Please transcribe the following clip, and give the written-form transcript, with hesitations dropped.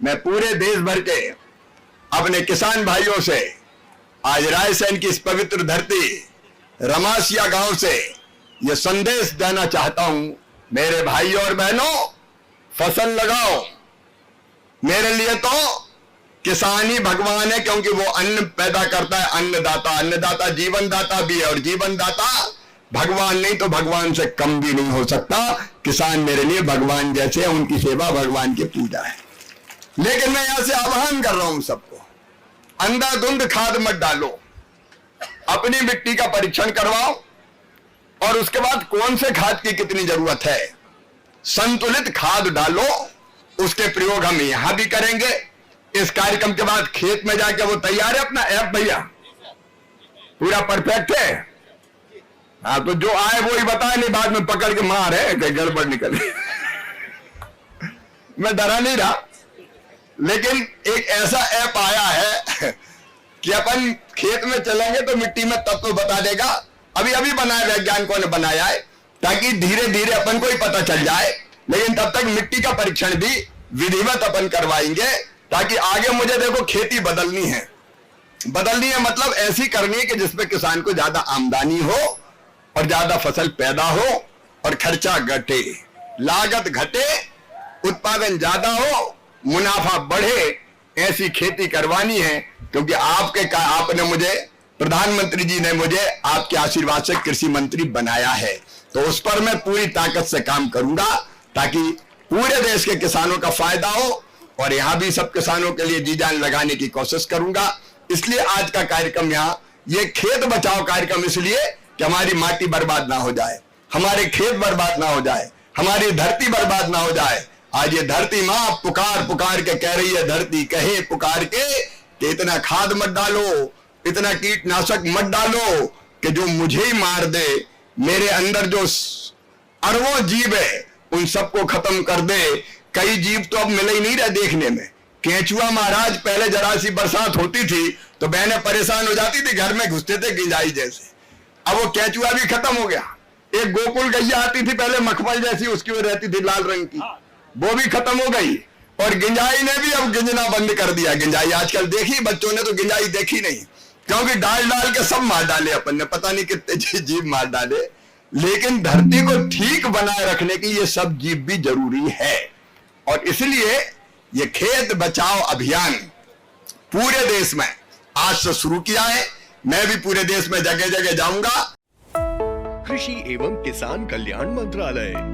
मैं पूरे देश भर के अपने किसान भाइयों से आज रायसेन की इस पवित्र धरती रमासिया गांव से यह संदेश देना चाहता हूं, मेरे भाइयों और बहनों, फसल लगाओ। मेरे लिए तो किसान ही भगवान है, क्योंकि वो अन्न पैदा करता है, अन्नदाता। अन्नदाता जीवन दाता भी है, और जीवन दाता भगवान नहीं तो भगवान से कम भी नहीं हो सकता। किसान मेरे लिए भगवान जैसे हैं, उनकी सेवा भगवान की पूजा है। लेकिन मैं यहां से आह्वान कर रहा हूं सबको, अंधाधुंध खाद मत डालो, अपनी मिट्टी का परीक्षण करवाओ, और उसके बाद कौन से खाद की कितनी जरूरत है, संतुलित खाद डालो। उसके प्रयोग हम यहां भी करेंगे। इस कार्यक्रम के बाद खेत में जाके वो तैयार है अपना ऐप, भैया पूरा परफेक्ट है। हाँ, तो जो आए वो ही बताए, नहीं बाद में पकड़ के मार है कि गड़बड़ निकल। मैं डरा नहीं रहा, लेकिन एक ऐसा ऐप आया है कि अपन खेत में चलेंगे तो मिट्टी में तत्व बता देगा। अभी अभी बनाया, वैज्ञानिकों ने बनाया है, ताकि धीरे धीरे अपन को ही पता चल जाए। लेकिन तब तक मिट्टी का परीक्षण भी विधिवत अपन करवाएंगे, ताकि आगे मुझे देखो खेती बदलनी है। बदलनी है मतलब ऐसी करनी है कि जिसमें किसान को ज्यादा आमदनी हो और ज्यादा फसल पैदा हो और खर्चा घटे, लागत घटे, उत्पादन ज्यादा हो, मुनाफा बढ़े। ऐसी खेती करवानी है, क्योंकि आपने मुझे, प्रधानमंत्री जी ने मुझे आपके आशीर्वाद से कृषि मंत्री बनाया है। तो उस पर मैं पूरी ताकत से काम करूंगा, ताकि पूरे देश के किसानों का फायदा हो, और यहां भी सब किसानों के लिए जी जान लगाने की कोशिश करूंगा। इसलिए आज का कार्यक्रम यहाँ, ये खेत बचाओ कार्यक्रम, इसलिए कि हमारी माटी बर्बाद ना हो जाए, हमारे खेत बर्बाद ना हो जाए, हमारी धरती बर्बाद ना हो जाए। आज ये धरती मां पुकार पुकार के कह रही है, धरती कहे पुकार के कि इतना खाद मत डालो, इतना कीटनाशक मत डालो कि जो मुझे ही मार दे। मेरे अंदर जो अरबों जीव है उन सबको खत्म कर दे। कई जीव तो अब मिले ही नहीं रहे देखने में। केंचुआ महाराज, पहले जरा सी बरसात होती थी तो बहनें परेशान हो जाती थी, घर में घुसते थे गिंजाई जैसे। अब वो केंचुआ भी खत्म हो गया। एक गोकुल गैया आती थी पहले, मखमल जैसी, उसकी वो रहती थी लाल रंग की, वो भी खत्म हो गई। और गिंजाई ने भी अब गिंजना बंद कर दिया। गिंजाई आजकल देखी बच्चों ने तो गिंजाई देखी नहीं, क्योंकि डाल डाल के सब मार डाले अपन ने, पता नहीं कितने जीव मार डाले। लेकिन धरती को ठीक बनाए रखने के लिए सब जीव भी जरूरी है, और इसलिए ये खेत बचाओ अभियान पूरे देश में आज से शुरू किया है। मैं भी पूरे देश में जगह जगह जाऊंगा। कृषि एवं किसान कल्याण मंत्रालय।